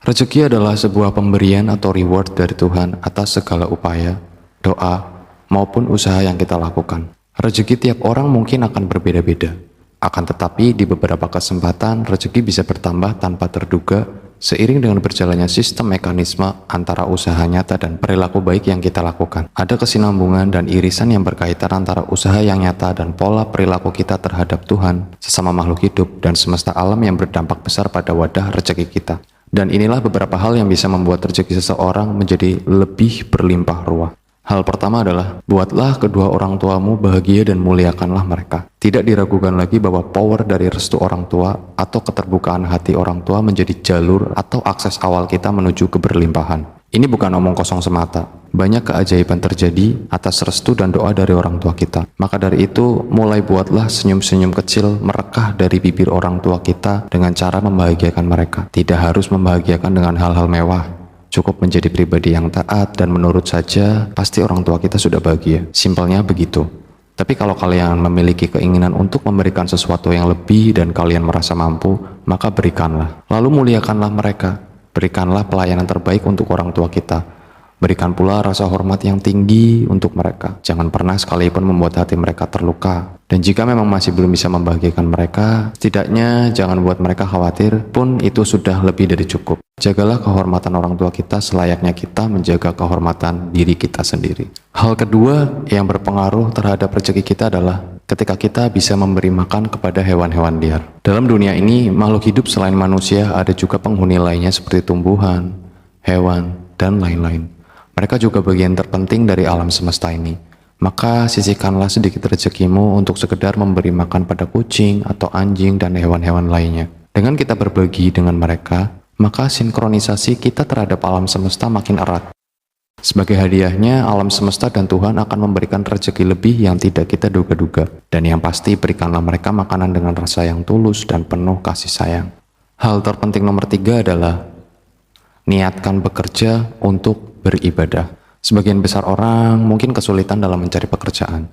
Rezeki adalah sebuah pemberian atau reward dari Tuhan atas segala upaya, doa, maupun usaha yang kita lakukan. Rezeki tiap orang mungkin akan berbeda-beda. Akan tetapi di beberapa kesempatan rezeki bisa bertambah tanpa terduga seiring dengan berjalannya sistem mekanisme antara usaha nyata dan perilaku baik yang kita lakukan. Ada kesinambungan dan irisan yang berkaitan antara usaha yang nyata dan pola perilaku kita terhadap Tuhan, sesama makhluk hidup, dan semesta alam yang berdampak besar pada wadah rezeki kita. Dan inilah beberapa hal yang bisa membuat rezeki seseorang menjadi lebih berlimpah ruah. Hal pertama adalah, buatlah kedua orang tuamu bahagia dan muliakanlah mereka. Tidak diragukan lagi bahwa power dari restu orang tua atau keterbukaan hati orang tua menjadi jalur atau akses awal kita menuju keberlimpahan. Ini bukan omong kosong semata. Banyak keajaiban terjadi atas restu dan doa dari orang tua kita. Maka dari itu, mulai buatlah senyum-senyum kecil merekah dari bibir orang tua kita dengan cara membahagiakan mereka. Tidak harus membahagiakan dengan hal-hal mewah. Cukup menjadi pribadi yang taat dan menurut saja, pasti orang tua kita sudah bahagia. Simpelnya begitu. Tapi kalau kalian memiliki keinginan untuk memberikan sesuatu yang lebih dan kalian merasa mampu, maka berikanlah. Lalu muliakanlah mereka. Berikanlah pelayanan terbaik untuk orang tua kita. Berikan pula rasa hormat yang tinggi untuk mereka. Jangan pernah sekalipun membuat hati mereka terluka. Dan jika memang masih belum bisa membahagiakan mereka, setidaknya jangan buat mereka khawatir, pun itu sudah lebih dari cukup. Jagalah kehormatan orang tua kita selayaknya kita menjaga kehormatan diri kita sendiri. Hal kedua yang berpengaruh terhadap rezeki kita adalah ketika kita bisa memberi makan kepada hewan-hewan liar. Dalam dunia ini, makhluk hidup selain manusia ada juga penghuni lainnya seperti tumbuhan, hewan, dan lain-lain. Mereka juga bagian terpenting dari alam semesta ini. Maka sisihkanlah sedikit rezekimu untuk sekedar memberi makan pada kucing atau anjing dan hewan-hewan lainnya. Dengan kita berbagi dengan mereka, maka sinkronisasi kita terhadap alam semesta makin erat. Sebagai hadiahnya, alam semesta dan Tuhan akan memberikan rezeki lebih yang tidak kita duga-duga. Dan yang pasti, berikanlah mereka makanan dengan rasa yang tulus dan penuh kasih sayang. Hal terpenting nomor 3 adalah niatkan bekerja untuk beribadah. Sebagian besar orang mungkin kesulitan dalam mencari pekerjaan.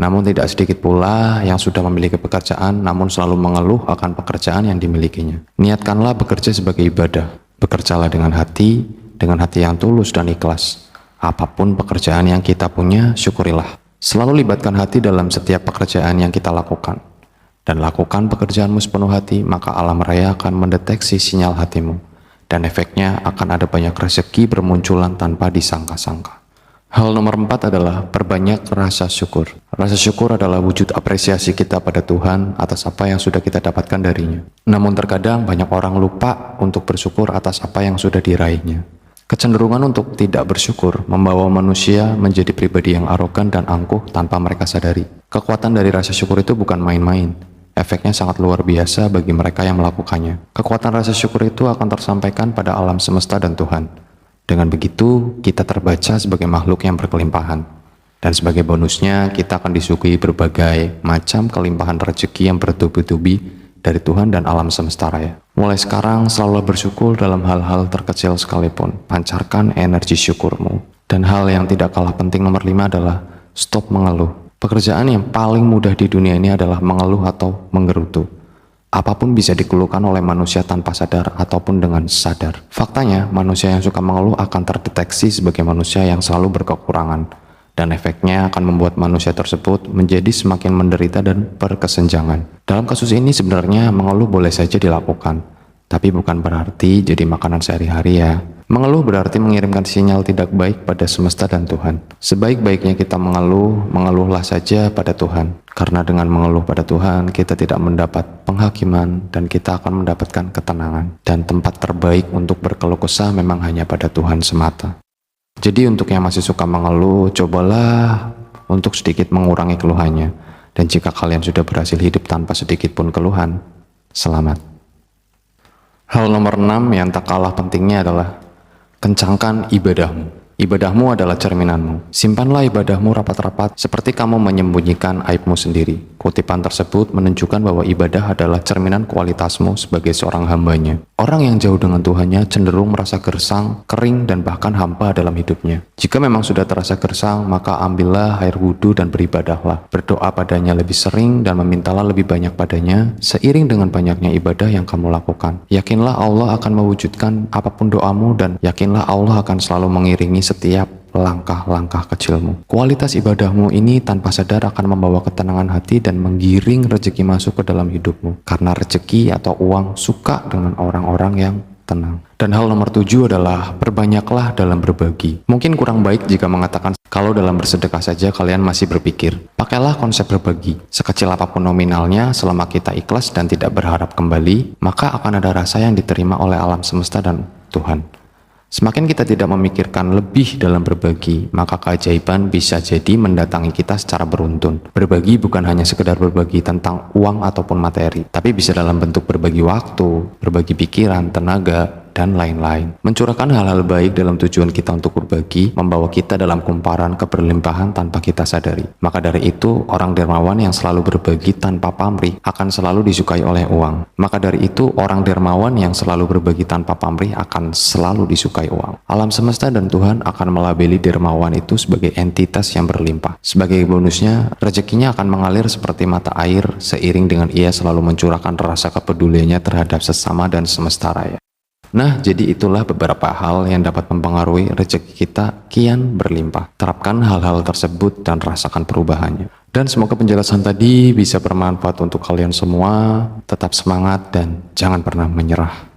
Namun tidak sedikit pula yang sudah memiliki pekerjaan namun selalu mengeluh akan pekerjaan yang dimilikinya. Niatkanlah bekerja sebagai ibadah. Bekerjalah dengan hati yang tulus dan ikhlas. Apapun pekerjaan yang kita punya, syukurilah. Selalu libatkan hati dalam setiap pekerjaan yang kita lakukan. Dan lakukan pekerjaanmu sepenuh hati, maka alam raya akan mendeteksi sinyal hatimu. Dan efeknya akan ada banyak rezeki bermunculan tanpa disangka-sangka. Hal nomor 4 adalah perbanyak rasa syukur. Rasa syukur adalah wujud apresiasi kita pada Tuhan atas apa yang sudah kita dapatkan darinya. Namun terkadang banyak orang lupa untuk bersyukur atas apa yang sudah diraihnya. Kecenderungan untuk tidak bersyukur membawa manusia menjadi pribadi yang arogan dan angkuh tanpa mereka sadari. Kekuatan dari rasa syukur itu bukan main-main. Efeknya sangat luar biasa bagi mereka yang melakukannya. Kekuatan rasa syukur itu akan tersampaikan pada alam semesta dan Tuhan. Dengan begitu, kita terbaca sebagai makhluk yang berkelimpahan. Dan sebagai bonusnya, kita akan disuguhi berbagai macam kelimpahan rezeki yang bertubi-tubi dari Tuhan dan alam semesta raya. Mulai sekarang, selalu bersyukur dalam hal-hal terkecil sekalipun. Pancarkan energi syukurmu. Dan hal yang tidak kalah penting nomor 5 adalah stop mengeluh. Pekerjaan yang paling mudah di dunia ini adalah mengeluh atau menggerutu. Apapun bisa dikeluhkan oleh manusia tanpa sadar ataupun dengan sadar. Faktanya, manusia yang suka mengeluh akan terdeteksi sebagai manusia yang selalu berkekurangan. Dan efeknya akan membuat manusia tersebut menjadi semakin menderita dan berkesenjangan. Dalam kasus ini sebenarnya mengeluh boleh saja dilakukan. Tapi bukan berarti jadi makanan sehari-hari ya. Mengeluh berarti mengirimkan sinyal tidak baik pada semesta dan Tuhan. Sebaik-baiknya kita mengeluh, mengeluhlah saja pada Tuhan. Karena dengan mengeluh pada Tuhan, kita tidak mendapat penghakiman dan kita akan mendapatkan ketenangan. Dan tempat terbaik untuk berkeluh kesah memang hanya pada Tuhan semata. Jadi untuk yang masih suka mengeluh, cobalah untuk sedikit mengurangi keluhannya. Dan jika kalian sudah berhasil hidup tanpa sedikit pun keluhan, selamat. Hal nomor 6 yang tak kalah pentingnya adalah kencangkan ibadahmu. Ibadahmu adalah cerminanmu. Simpanlah ibadahmu rapat-rapat seperti kamu menyembunyikan aibmu sendiri. Kutipan tersebut menunjukkan bahwa ibadah adalah cerminan kualitasmu sebagai seorang hambanya. Orang yang jauh dengan Tuhannya cenderung merasa gersang, kering, dan bahkan hampa dalam hidupnya. Jika memang sudah terasa gersang, maka ambillah air wudhu dan beribadahlah. Berdoa padanya lebih sering dan memintalah lebih banyak padanya, seiring dengan banyaknya ibadah yang kamu lakukan. Yakinlah Allah akan mewujudkan apapun doamu dan yakinlah Allah akan selalu mengiringi setiap langkah-langkah kecilmu. Kualitas ibadahmu ini tanpa sadar akan membawa ketenangan hati dan menggiring rezeki masuk ke dalam hidupmu. Karena rezeki atau uang suka dengan orang-orang yang tenang. Dan hal nomor 7 adalah perbanyaklah dalam berbagi. Mungkin kurang baik jika mengatakan kalau dalam bersedekah saja kalian masih berpikir. Pakailah konsep berbagi. Sekecil apapun nominalnya, selama kita ikhlas dan tidak berharap kembali, maka akan ada rasa yang diterima oleh alam semesta dan Tuhan. Semakin kita tidak memikirkan lebih dalam berbagi, maka keajaiban bisa jadi mendatangi kita secara beruntun. Berbagi bukan hanya sekedar berbagi tentang uang ataupun materi, tapi bisa dalam bentuk berbagi waktu, berbagi pikiran, tenaga, dan lain-lain. Mencurahkan hal-hal baik dalam tujuan kita untuk berbagi, membawa kita dalam kumparan keberlimpahan tanpa kita sadari. Maka dari itu, orang dermawan yang selalu berbagi tanpa pamrih akan selalu disukai oleh uang. Maka dari itu, orang dermawan yang selalu berbagi tanpa pamrih akan selalu disukai uang. Alam semesta dan Tuhan akan melabeli dermawan itu sebagai entitas yang berlimpah. Sebagai bonusnya, rezekinya akan mengalir seperti mata air seiring dengan ia selalu mencurahkan rasa kepeduliannya terhadap sesama dan semesta raya. Nah, jadi itulah beberapa hal yang dapat mempengaruhi rezeki kita kian berlimpah. Terapkan hal-hal tersebut dan rasakan perubahannya. Dan semoga penjelasan tadi bisa bermanfaat untuk kalian semua. Tetap semangat dan jangan pernah menyerah.